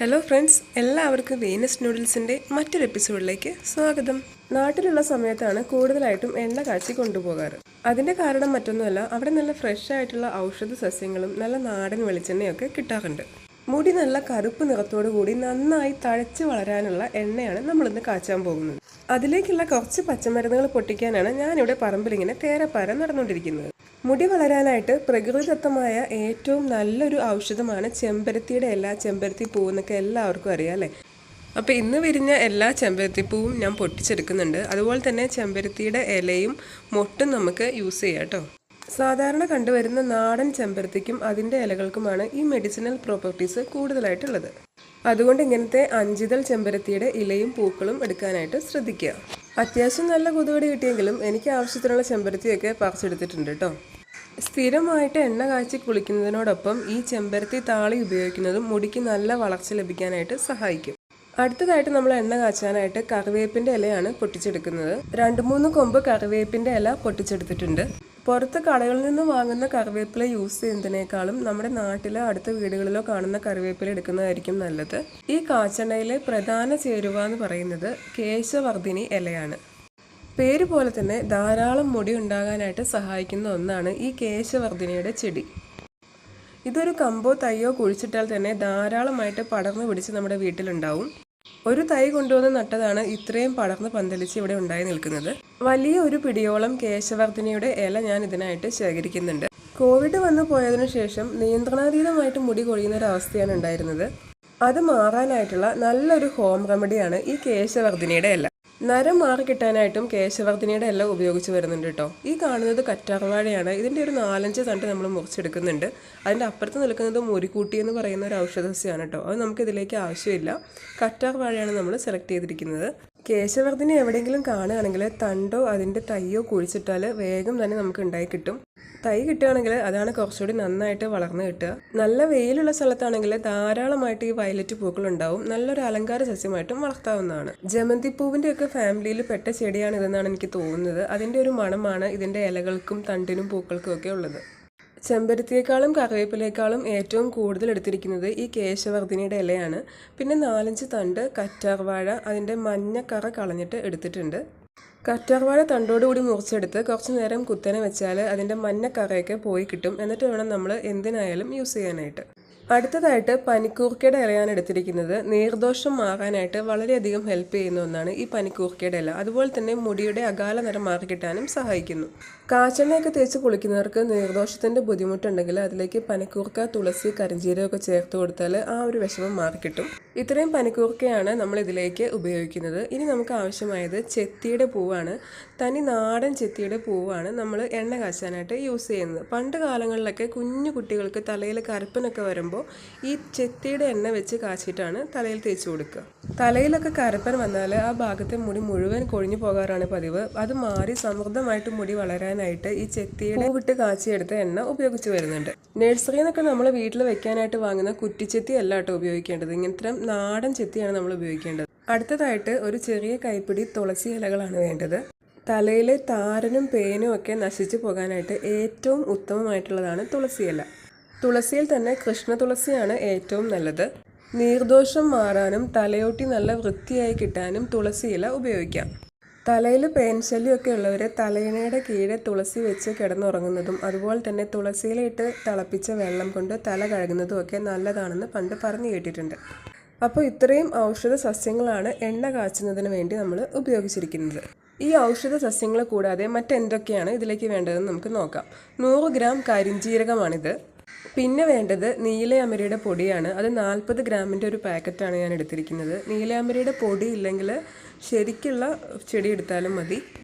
Hello friends, എല്ലാവർക്കും Venus നൂഡിൽസിൻ്റെ മറ്റൊരു എപ്പിസോഡിലേക്ക് സ്വാഗതം. നാട്ടിലുള്ള സമയത്താണ് കൂടുതലായിട്ടും എണ്ണ കാച്ചി കൊണ്ടുപോകാറ്. അതിൻ്റെ കാരണം മറ്റൊന്നുമല്ല, അവിടെ നല്ല ഫ്രഷ് ആയിട്ടുള്ള ഔഷധ സസ്യങ്ങളും നല്ല നാടൻ വെളിച്ചെണ്ണയൊക്കെ കിട്ടാറുണ്ട്. മുടി നല്ല കറുപ്പ് നിറത്തോടു കൂടി നന്നായി തഴച്ച് വളരാനുള്ള എണ്ണയാണ് നമ്മളിന്ന് കാച്ചാൻ പോകുന്നത്. അതിലേക്കുള്ള കുറച്ച് പച്ചമരുന്നുകൾ പൊട്ടിക്കാനാണ് ഞാനിവിടെ പറമ്പിലിങ്ങനെ തേരപ്പാര നടന്നുകൊണ്ടിരിക്കുന്നത്. മുടി വളരാനായിട്ട് പ്രകൃതിദത്തമായ ഏറ്റവും നല്ലൊരു ഔഷധമാണ് ചെമ്പരത്തിയുടെ ഇല, ചെമ്പരത്തി പൂവ് എന്നൊക്കെ എല്ലാവർക്കും അറിയാം അല്ലേ. അപ്പോൾ ഇന്ന് വിരിഞ്ഞ എല്ലാ ചെമ്പരത്തിപ്പൂവും ഞാൻ പൊട്ടിച്ചെടുക്കുന്നുണ്ട്. അതുപോലെ തന്നെ ചെമ്പരത്തിയുടെ ഇലയും മൊട്ടും നമുക്ക് യൂസ് ചെയ്യാം കേട്ടോ. സാധാരണ കണ്ടുവരുന്ന നാടൻ ചെമ്പരത്തിക്കും അതിൻ്റെ ഇലകൾക്കുമാണ് ഈ മെഡിസിനൽ പ്രോപ്പർട്ടീസ് കൂടുതലായിട്ടുള്ളത്. അതുകൊണ്ട് ഇങ്ങനത്തെ അഞ്ചിതൾ ചെമ്പരത്തിയുടെ ഇലയും പൂക്കളും എടുക്കാനായിട്ട് ശ്രദ്ധിക്കുക. അത്യാവശ്യം നല്ല കൊതുകടി കിട്ടിയെങ്കിലും എനിക്ക് ആവശ്യത്തിനുള്ള ചെമ്പരത്തിയൊക്കെ പറിച്ചെടുത്തിട്ടുണ്ട് കേട്ടോ. സ്ഥിരമായിട്ട് എണ്ണ കാച്ചി കുളിക്കുന്നതിനോടൊപ്പം ഈ ചെമ്പരത്തി താളി ഉപയോഗിക്കുന്നതും മുടിക്ക് നല്ല വളർച്ച ലഭിക്കാനായിട്ട് സഹായിക്കും. അടുത്തതായിട്ട് നമ്മൾ എണ്ണ കാച്ചാനായിട്ട് കറിവേപ്പിൻ്റെ ഇലയാണ് പൊട്ടിച്ചെടുക്കുന്നത്. 2-3 കൊമ്പ് കറിവേപ്പിൻ്റെ ഇല പൊട്ടിച്ചെടുത്തിട്ടുണ്ട്. പുറത്ത് കടകളിൽ നിന്ന് വാങ്ങുന്ന കറിവേപ്പില യൂസ് ചെയ്യുന്നതിനേക്കാളും നമ്മുടെ നാട്ടിലോ അടുത്ത വീടുകളിലോ കാണുന്ന കറിവേപ്പില എടുക്കുന്നതായിരിക്കും നല്ലത്. ഈ കാച്ചെണ്ണയിലെ പ്രധാന ചേരുവ എന്ന് പറയുന്നത് കേശവർദ്ധിനി ഇലയാണ്. പേര് പോലെ തന്നെ ധാരാളം മുടി ഉണ്ടാകാനായിട്ട് സഹായിക്കുന്ന ഒന്നാണ് ഈ കേശവർദ്ധിനിയുടെ ചെടി. ഇതൊരു കമ്പോ തൈയോ കുഴിച്ചിട്ടാൽ തന്നെ ധാരാളമായിട്ട് പടർന്നു പിടിച്ച് നമ്മുടെ വീട്ടിലുണ്ടാവും. ഒരു തൈ കൊണ്ടുവന്ന് നട്ടതാണ് ഇത്രയും പടർന്ന് പന്തലിച്ച് ഇവിടെ ഉണ്ടായി നിൽക്കുന്നത്. വലിയ ഒരു പിടിയോളം കേശവർദ്ധിനിയുടെ ഇല ഞാൻ ഇതിനായിട്ട് ശേഖരിക്കുന്നുണ്ട്. കോവിഡ് വന്നു പോയതിനു ശേഷം നിയന്ത്രണാതീതമായിട്ട് മുടി കൊഴിയുന്ന ഒരു അവസ്ഥയാണ് ഉണ്ടായിരുന്നത്. അത് മാറാനായിട്ടുള്ള നല്ലൊരു ഹോം റെമഡിയാണ് ഈ കേശവർദ്ധിനിയുടെ ഇല. നരം മാറി കിട്ടാനായിട്ടും കേശവർദ്ധിനിയുടെ ഇല ഉപയോഗിച്ച് വരുന്നുണ്ട് കേട്ടോ. ഈ കാണുന്നത് കറ്റാർവാഴയാണ്. ഇതിൻ്റെ ഒരു 4-5 തണ്ട് നമ്മൾ മുറിച്ചെടുക്കുന്നുണ്ട്. അതിൻ്റെ അപ്പുറത്ത് നിൽക്കുന്നത് മുരിക്കൂട്ടി എന്ന് പറയുന്ന ഒരു ഔഷധസസ്യമാണ് കേട്ടോ. അത് നമുക്കിതിലേക്ക് ആവശ്യമില്ല. കറ്റാർവാഴയാണ് നമ്മൾ സെലക്ട് ചെയ്തിരിക്കുന്നത്. കേശവർദ്ധിനി എവിടെയെങ്കിലും കാണുകയാണെങ്കിൽ തണ്ടോ അതിൻ്റെ തൈയോ കുഴിച്ചിട്ടാൽ വേഗം തന്നെ നമുക്ക് ഉണ്ടായി കിട്ടും. തൈ കിട്ടുകയാണെങ്കിൽ അതാണ് കുറച്ചുകൂടി നന്നായിട്ട് വളർന്നു കിട്ടുക. നല്ല വെയിലുള്ള സ്ഥലത്താണെങ്കിൽ ധാരാളമായിട്ട് ഈ വയലറ്റ് പൂക്കൾ ഉണ്ടാവും. നല്ലൊരു അലങ്കാര സസ്യമായിട്ടും വളർത്താവുന്നതാണ്. ജമന്തി പൂവിൻ്റെ ഒക്കെ ഫാമിലിയിൽ പെട്ട ചെടിയാണ് ഇതെന്നാണ് എനിക്ക് തോന്നുന്നത്. അതിൻ്റെ ഒരു മണമാണ് ഇതിൻ്റെ ഇലകൾക്കും തണ്ടിനും പൂക്കൾക്കും ഒക്കെ ഉള്ളത്. ചെമ്പരത്തിയേക്കാളും കറിവേപ്പിലേക്കാളും ഏറ്റവും കൂടുതൽ എടുത്തിരിക്കുന്നത് ഈ കേശവർദ്ധിനിയുടെ ഇലയാണ്. പിന്നെ 4-5 തണ്ട് കറ്റാർവാഴ അതിൻ്റെ മഞ്ഞക്കറ കളഞ്ഞിട്ട് എടുത്തിട്ടുണ്ട്. കറ്റാർവാഴ തണ്ടോടുകൂടി മുറിച്ചെടുത്ത് കുറച്ച് നേരം കുത്തനെ വെച്ചാൽ അതിൻ്റെ മഞ്ഞക്കറയൊക്കെ പോയി കിട്ടും. എന്നിട്ട് വേണം നമ്മൾ എന്തിനായാലും യൂസ് ചെയ്യാനായിട്ട്. അടുത്തതായിട്ട് പനിക്കൂർക്കയുടെ ഇലയാണ് എടുത്തിരിക്കുന്നത്. നീർദോഷം മാറാനായിട്ട് വളരെയധികം ഹെൽപ്പ് ചെയ്യുന്ന ഒന്നാണ് ഈ പനിക്കൂർക്കയുടെ ഇല. അതുപോലെ തന്നെ മുടിയുടെ അകാല നിറം മാറിക്കിട്ടാനും സഹായിക്കുന്നു. കാച്ചെണ്ണയൊക്കെ തേച്ച് കുളിക്കുന്നവർക്ക് നീർദോഷത്തിൻ്റെ ബുദ്ധിമുട്ടുണ്ടെങ്കിൽ അതിലേക്ക് പനിക്കൂർക്ക, തുളസി, കരിഞ്ജീരകമൊക്കെ ചേർത്ത് കൊടുത്താൽ ആ ഒരു വിഷമം മാറിക്കിട്ടും. ഇത്രയും പനിക്കൂർക്കയാണ് നമ്മൾ ഇതിലേക്ക് ഉപയോഗിക്കുന്നത്. ഇനി നമുക്ക് ആവശ്യമായത് ചെത്തിയുടെ പൂവാണ്. തനി നാടൻ ചെത്തിയുടെ പൂവാണ് നമ്മൾ എണ്ണ കാച്ചാനായിട്ട് യൂസ് ചെയ്യുന്നത്. പണ്ട് കാലങ്ങളിലൊക്കെ കുഞ്ഞു കുട്ടികൾക്ക് തലയിൽ കറുപ്പനൊക്കെ വരുമ്പോൾ ഈ ചെത്തിയുടെ എണ്ണ വെച്ച് കാച്ചിട്ടാണ് തലയിൽ തേച്ച് കൊടുക്കുക. തലയിലൊക്കെ കറുപ്പൻ വന്നാൽ ആ ഭാഗത്തെ മുടി മുഴുവൻ കൊഴിഞ്ഞു പോകാറാണ് പതിവ്. അത് മാറി സമൃദ്ധമായിട്ട് മുടി വളരാനായിട്ട് ഈ ചെത്തിയുടെ പൂവിട്ട് കാച്ചിയെടുത്ത എണ്ണ ഉപയോഗിച്ച് വരുന്നുണ്ട്. നഴ്സറിയിൽ നിന്നൊക്കെ നമ്മൾ വീട്ടിൽ വെക്കാനായിട്ട് വാങ്ങുന്ന കുറ്റിച്ചെത്തി അല്ല കേട്ടോ ഉപയോഗിക്കേണ്ടത്. ഇങ്ങനത്തെ നാടൻ ചെത്തിയാണ് നമ്മൾ ഉപയോഗിക്കേണ്ടത്. അടുത്തതായിട്ട് ഒരു ചെറിയ കൈപ്പിടി തുളസി ഇലകളാണ് വേണ്ടത്. തലയിലെ താരനും പേനും ഒക്കെ നശിച്ചു പോകാനായിട്ട് ഏറ്റവും ഉത്തമമായിട്ടുള്ളതാണ് തുളസി ഇല. തുളസിയിൽ തന്നെ കൃഷ്ണ തുളസിയാണ് ഏറ്റവും നല്ലത്. നീർദോഷം മാറാനും തലയോട്ടി നല്ല വൃത്തിയായി കിട്ടാനും തുളസി ഇല ഉപയോഗിക്കാം. തലയിൽ പേൻശല്യമൊക്കെ ഉള്ളവർ തലയിണയുടെ കീഴെ തുളസി വെച്ച് കിടന്നുറങ്ങുന്നതും അതുപോലെ തന്നെ തുളസിയിലിട്ട് തിളപ്പിച്ച വെള്ളം കൊണ്ട് തല കഴുകുന്നതും ഒക്കെ നല്ലതാണെന്ന് പണ്ട് പറഞ്ഞു കേട്ടിട്ടുണ്ട്. അപ്പോൾ ഇത്രയും ഔഷധ സസ്യങ്ങളാണ് എണ്ണ കാച്ചുന്നതിന് വേണ്ടി നമ്മൾ ഉപയോഗിച്ചിരിക്കുന്നത്. ഈ ഔഷധ സസ്യങ്ങൾ കൂടാതെ മറ്റെന്തൊക്കെയാണ് ഇതിലേക്ക് വേണ്ടതെന്ന് നമുക്ക് നോക്കാം. 100 ഗ്രാം കരിഞ്ജീരകമാണിത്. പിന്നെ വേണ്ടത് നീലയമരിയുടെ പൊടിയാണ്. അത് 40 ഗ്രാമിൻ്റെ ഒരു പാക്കറ്റാണ് ഞാൻ എടുത്തിരിക്കുന്നത്. നീലയമരിയുടെ പൊടി ഇല്ലെങ്കിൽ ശരിക്കുള്ള ചെടി എടുത്താലും മതി.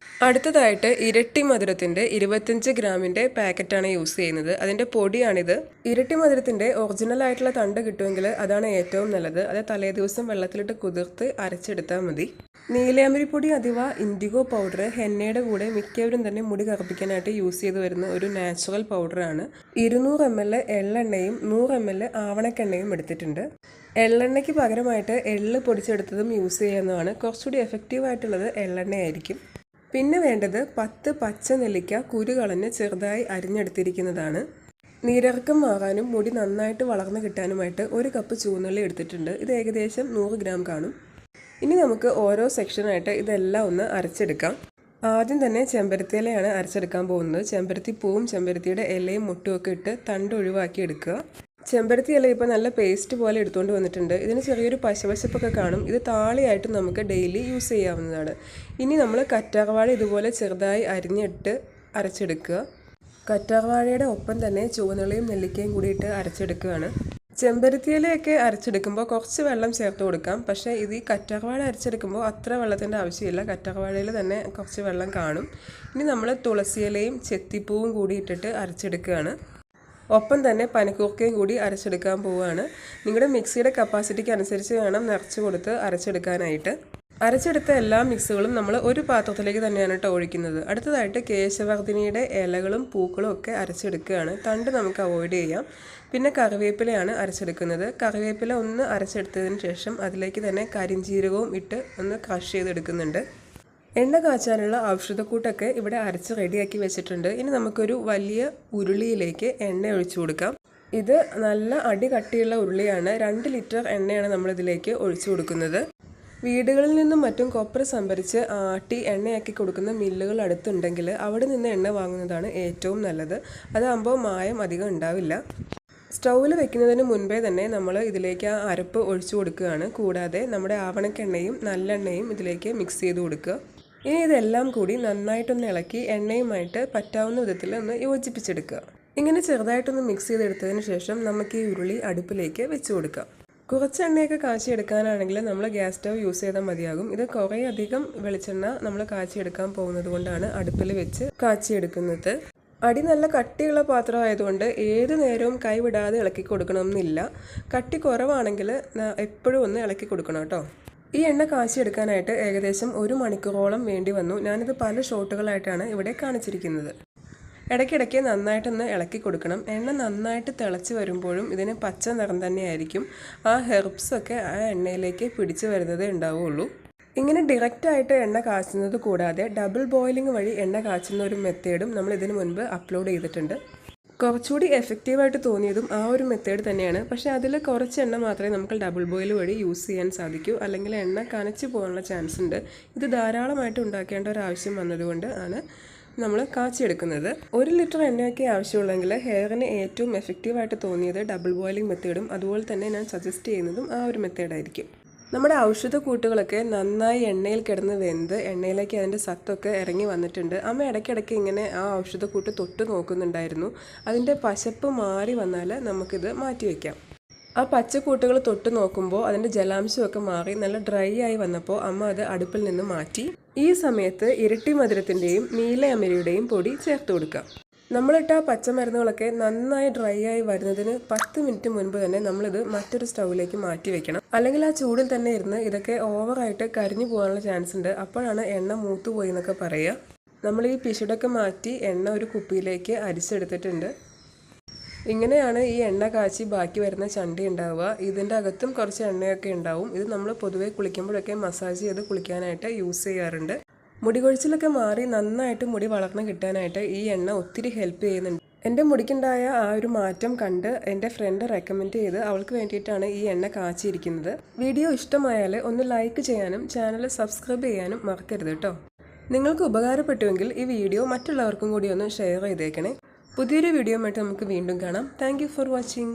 അടുത്തതായിട്ട് ഇരട്ടി മധുരത്തിൻ്റെ 25 ഗ്രാമിൻ്റെ പാക്കറ്റാണ് യൂസ് ചെയ്യുന്നത്. അതിൻ്റെ പൊടിയാണിത്. ഇരട്ടി മധുരത്തിൻ്റെ ഒറിജിനൽ ആയിട്ടുള്ള തണ്ട് കിട്ടുമെങ്കിൽ അതാണ് ഏറ്റവും നല്ലത്. അത് തലേ ദിവസം വെള്ളത്തിലിട്ട് കുതിർത്ത് അരച്ചെടുത്താൽ മതി. നീലയമരിപ്പൊടി അഥവാ ഇൻഡിഗോ പൗഡർ ഹെന്നയുടെ കൂടെ മിക്കവരും തന്നെ മുടി കറുപ്പിക്കാനായിട്ട് യൂസ് ചെയ്ത് വരുന്ന ഒരു നാച്ചുറൽ പൗഡറാണ്. 200 ml എള്ളെണ്ണയും 100 ml ആവണക്കെണ്ണയും എടുത്തിട്ടുണ്ട്. എള്ളെണ്ണയ്ക്ക് പകരമായിട്ട് എള്ള് പൊടിച്ചെടുത്തതും യൂസ് ചെയ്യുന്നതാണ്. കുറച്ചുകൂടി എഫക്റ്റീവായിട്ടുള്ളത് എള്ളെണ്ണയായിരിക്കും. പിന്നെ വേണ്ടത് 10 പച്ച നെല്ലിക്ക കുരു കളഞ്ഞ് ചെറുതായി അരിഞ്ഞെടുത്തിരിക്കുന്നതാണ്. നീരിറക്കം മാറാനും മുടി നന്നായിട്ട് വളർന്നു കിട്ടാനുമായിട്ട് 1 കപ്പ് ചുവന്നുള്ളി എടുത്തിട്ടുണ്ട്. ഇത് ഏകദേശം 100 ഗ്രാം കാണും. ഇനി നമുക്ക് ഓരോ സെക്ഷനായിട്ട് ഇതെല്ലാം ഒന്ന് അരച്ചെടുക്കാം. ആദ്യം തന്നെ ചെമ്പരത്തി ഇലയാണ് അരച്ചെടുക്കാൻ പോകുന്നത്. ചെമ്പരത്തി പൂവും ചെമ്പരത്തിയുടെ ഇലയും മുട്ടും ഒക്കെ ഇട്ട് തണ്ട് ഒഴിവാക്കി എടുക്കുക. ചെമ്പരത്തി ഇല ഇപ്പോൾ നല്ല പേസ്റ്റ് പോലെ എടുത്തുകൊണ്ട് വന്നിട്ടുണ്ട്. ഇതിന് ചെറിയൊരു പശവശപ്പൊക്കെ കാണും. ഇത് താളിയായിട്ട് നമുക്ക് ഡെയിലി യൂസ് ചെയ്യാവുന്നതാണ്. ഇനി നമ്മൾ കറ്റാർവാഴ ഇതുപോലെ ചെറുതായി അരിഞ്ഞിട്ട് അരച്ചെടുക്കുക. കറ്റാർവാഴയുടെ ഒപ്പം തന്നെ ചുവന്നുള്ളിയും നെല്ലിക്കയും കൂടി ഇട്ട് അരച്ചെടുക്കുകയാണ്. ചെമ്പരത്തിയിലയൊക്കെ അരച്ചെടുക്കുമ്പോൾ കുറച്ച് വെള്ളം ചേർത്ത് കൊടുക്കാം. പക്ഷേ ഇത് ഈ കറ്റാർവാഴ അരച്ചെടുക്കുമ്പോൾ അത്ര വെള്ളത്തിൻ്റെ ആവശ്യമില്ല. കറ്റാർവാഴയിൽ തന്നെ കുറച്ച് വെള്ളം കാണും. ഇനി നമ്മൾ തുളസിയിലയും ചെത്തിപ്പൂവും കൂടി ഇട്ടിട്ട് അരച്ചെടുക്കുകയാണ്. ഒപ്പം തന്നെ പനിക്കൂർക്കയും കൂടി അരച്ചെടുക്കാൻ പോവുകയാണ്. നിങ്ങളുടെ മിക്സിയുടെ കപ്പാസിറ്റിക്ക് അനുസരിച്ച് വേണം നിറച്ച് കൊടുത്ത് അരച്ചെടുക്കാനായിട്ട്. അരച്ചെടുത്ത എല്ലാ മിക്സുകളും നമ്മൾ ഒരു പാത്രത്തിലേക്ക് തന്നെയാണ് ഒഴിക്കുന്നത്. അടുത്തതായിട്ട് കേശവർദ്ധിനിയുടെ ഇലകളും പൂക്കളും ഒക്കെ അരച്ചെടുക്കുകയാണ്. തണ്ട് നമുക്ക് അവോയ്ഡ് ചെയ്യാം. പിന്നെ കറിവേപ്പിലയാണ് അരച്ചെടുക്കുന്നത്. കറിവേപ്പില ഒന്ന് അരച്ചെടുത്തതിന് ശേഷം അതിലേക്ക് തന്നെ കരിഞ്ജീരകവും ഇട്ട് ഒന്ന് ക്രഷ് ചെയ്തെടുക്കുന്നുണ്ട്. എണ്ണ കാച്ചാനുള്ള ഔഷധക്കൂട്ടൊക്കെ ഇവിടെ അരച്ച് റെഡിയാക്കി വെച്ചിട്ടുണ്ട്. ഇനി നമുക്കൊരു വലിയ ഉരുളിയിലേക്ക് എണ്ണ ഒഴിച്ചു കൊടുക്കാം. ഇത് നല്ല അടി കട്ടിയുള്ള ഉരുളിയാണ്. 2 ലിറ്റർ എണ്ണയാണ് നമ്മളിതിലേക്ക് ഒഴിച്ചു കൊടുക്കുന്നത്. വീടുകളിൽ നിന്നും മറ്റും കൊപ്ര സംഭരിച്ച് ആട്ടി എണ്ണയാക്കി കൊടുക്കുന്ന മില്ലുകൾ അടുത്തുണ്ടെങ്കിൽ അവിടെ നിന്ന് എണ്ണ വാങ്ങുന്നതാണ് ഏറ്റവും നല്ലത്. അതാകുമ്പോൾ മായം അധികം ഉണ്ടാവില്ല. സ്റ്റൗവിൽ വെക്കുന്നതിന് മുൻപേ തന്നെ നമ്മൾ ഇതിലേക്ക് ആ അരപ്പ് ഒഴിച്ചു കൊടുക്കുകയാണ്. കൂടാതെ നമ്മുടെ ആവണക്കെണ്ണയും നല്ലെണ്ണയും ഇതിലേക്ക് മിക്സ് ചെയ്ത് കൊടുക്കുക. ഇനി ഇതെല്ലാം കൂടി നന്നായിട്ടൊന്ന് ഇളക്കി എണ്ണയുമായിട്ട് പറ്റാവുന്ന വിധത്തിൽ ഒന്ന് യോജിപ്പിച്ചെടുക്കുക. ഇങ്ങനെ ചെറുതായിട്ടൊന്ന് മിക്സ് ചെയ്തെടുത്തതിന് ശേഷം നമുക്ക് ഈ ഉരുളി അടുപ്പിലേക്ക് വെച്ച് കൊടുക്കാം. കുറച്ച് എണ്ണയൊക്കെ കാച്ചിയെടുക്കാനാണെങ്കിൽ നമ്മൾ ഗ്യാസ് സ്റ്റവ് യൂസ് ചെയ്താൽ മതിയാകും. ഇത് കുറേ അധികം വെളിച്ചെണ്ണ നമ്മൾ കാച്ചിയെടുക്കാൻ പോകുന്നത് കൊണ്ടാണ് അടുപ്പിൽ വെച്ച് കാച്ചിയെടുക്കുന്നത്. അടി നല്ല കട്ടിയുള്ള പാത്രമായതുകൊണ്ട് ഏത് നേരവും കൈവിടാതെ ഇളക്കി കൊടുക്കണമെന്നില്ല. കട്ടി കുറവാണെങ്കിൽ എപ്പോഴും ഒന്ന് ഇളക്കി കൊടുക്കണം കേട്ടോ. ഈ എണ്ണ കാച്ചിയെടുക്കാനായിട്ട് ഏകദേശം 1 മണിക്കൂറോളം വേണ്ടി വന്നു. ഞാനിത് പല ഷോട്ടുകളായിട്ടാണ് ഇവിടെ കാണിച്ചിരിക്കുന്നത്. ഇടയ്ക്കിടയ്ക്ക് നന്നായിട്ടൊന്ന് ഇളക്കി കൊടുക്കണം. എണ്ണ നന്നായിട്ട് തിളച്ച് വരുമ്പോഴും ഇതിന് പച്ച നിറം തന്നെയായിരിക്കും. ആ ഹെർബ്സൊക്കെ ആ എണ്ണയിലേക്ക് പിടിച്ച് വരുന്നതേ ഉണ്ടാവുകയുള്ളൂ. ഇങ്ങനെ ഡയറക്റ്റായിട്ട് എണ്ണ കാച്ചുന്നത് കൂടാതെ ഡബിൾ ബോയിലിംഗ് വഴി എണ്ണ കാച്ചുന്ന ഒരു മെത്തേഡും നമ്മൾ ഇതിനു മുൻപ് അപ്ലോഡ് ചെയ്തിട്ടുണ്ട്. കുറച്ചുകൂടി എഫക്റ്റീവായിട്ട് തോന്നിയതും ആ ഒരു മെത്തേഡ് തന്നെയാണ്. പക്ഷേ അതിൽ കുറച്ച് എണ്ണ മാത്രമേ നമുക്ക് ഡബിൾ ബോയിൽ വഴി യൂസ് ചെയ്യാൻ സാധിക്കൂ. അല്ലെങ്കിൽ എണ്ണ കനച്ച് പോകാനുള്ള ചാൻസ് ഉണ്ട്. ഇത് ധാരാളമായിട്ട് ഉണ്ടാക്കേണ്ട ഒരു ആവശ്യം വന്നതുകൊണ്ട് ആണ് നമ്മൾ കാച്ചിയെടുക്കുന്നത്. 1 ലിറ്റർ എണ്ണയൊക്കെ ആവശ്യമുള്ളെങ്കിൽ ഹെയറിന് ഏറ്റവും എഫക്റ്റീവായിട്ട് തോന്നിയത് ഡബിൾ ബോയിലിംഗ് മെത്തേഡും അതുപോലെ തന്നെ ഞാൻ സജസ്റ്റ് ചെയ്യുന്നതും ആ ഒരു മെത്തേഡായിരിക്കും. നമ്മുടെ ഔഷധ കൂട്ടുകളൊക്കെ നന്നായി എണ്ണയിൽ കിടന്ന് വെന്ത് എണ്ണയിലേക്ക് അതിൻ്റെ സത്തൊക്കെ ഇറങ്ങി വന്നിട്ടുണ്ട്. അമ്മ ഇടയ്ക്കിടയ്ക്ക് ഇങ്ങനെ ആ ഔഷധക്കൂട്ട് തൊട്ട് നോക്കുന്നുണ്ടായിരുന്നു. അതിൻ്റെ പശപ്പ് മാറി വന്നാൽ നമുക്കിത് മാറ്റി വയ്ക്കാം. ആ പച്ചക്കൂട്ടുകൾ തൊട്ട് നോക്കുമ്പോൾ അതിൻ്റെ ജലാംശമൊക്കെ മാറി നല്ല ഡ്രൈ ആയി വന്നപ്പോൾ അമ്മ അത് അടുപ്പിൽ നിന്ന് മാറ്റി. ഈ സമയത്ത് ഇരട്ടി മധുരത്തിൻ്റെയും നീല അമരിയുടെയും പൊടി ചേർത്ത് കൊടുക്കാം. നമ്മളിട്ട പച്ചമരുന്നുകളൊക്കെ നന്നായി ഡ്രൈ ആയി വരുന്നതിന് 10 മിനിറ്റ് മുൻപ് തന്നെ നമ്മളിത് മറ്റൊരു സ്റ്റൗവിലേക്ക് മാറ്റി വെക്കണം. അല്ലെങ്കിൽ ആ ചൂടിൽ തന്നെ ഇരുന്ന് ഇതൊക്കെ ഓവറായിട്ട് കരിഞ്ഞു പോകാനുള്ള ചാൻസ് ഉണ്ട്. അപ്പോഴാണ് എണ്ണ മൂത്തുപോയി എന്നൊക്കെ പറയുക. നമ്മൾ ഈ പിശുടൊക്കെ മാറ്റി എണ്ണ ഒരു കുപ്പിയിലേക്ക് അരിച്ചെടുത്തിട്ടുണ്ട്. ഇങ്ങനെയാണ് ഈ എണ്ണ കാച്ചി ബാക്കി വരുന്ന ചണ്ടി ഉണ്ടാവുക. ഇതിൻ്റെ അകത്തും കുറച്ച് എണ്ണയൊക്കെ ഉണ്ടാവും. ഇത് നമ്മൾ പൊതുവെ കുളിക്കുമ്പോഴൊക്കെ മസാജ് ചെയ്ത് കുളിക്കാനായിട്ട് യൂസ് ചെയ്യാറുണ്ട്. മുടി കൊഴിച്ചിലൊക്കെ മാറി നന്നായിട്ട് മുടി വളർന്ന് കിട്ടാനായിട്ട് ഈ എണ്ണ ഒത്തിരി ഹെൽപ്പ് ചെയ്യുന്നുണ്ട്. എൻ്റെ മുടിക്കുണ്ടായ ആ ഒരു മാറ്റം കണ്ട് എൻ്റെ ഫ്രണ്ട് റെക്കമെൻഡ് ചെയ്ത് അവൾക്ക് വേണ്ടിയിട്ടാണ് ഈ എണ്ണ കാച്ചിയിരിക്കുന്നത്. വീഡിയോ ഇഷ്ടമായാൽ ഒന്ന് ലൈക്ക് ചെയ്യാനും ചാനൽ സബ്സ്ക്രൈബ് ചെയ്യാനും മറക്കരുത് കേട്ടോ. നിങ്ങൾക്ക് ഉപകാരപ്പെട്ടുവെങ്കിൽ ഈ വീഡിയോ മറ്റുള്ളവർക്കും കൂടി ഒന്ന് ഷെയർ ചെയ്തേക്കണേ. പുതിയൊരു വീഡിയോ ആയിട്ട് നമുക്ക് വീണ്ടും കാണാം. Thank you for watching.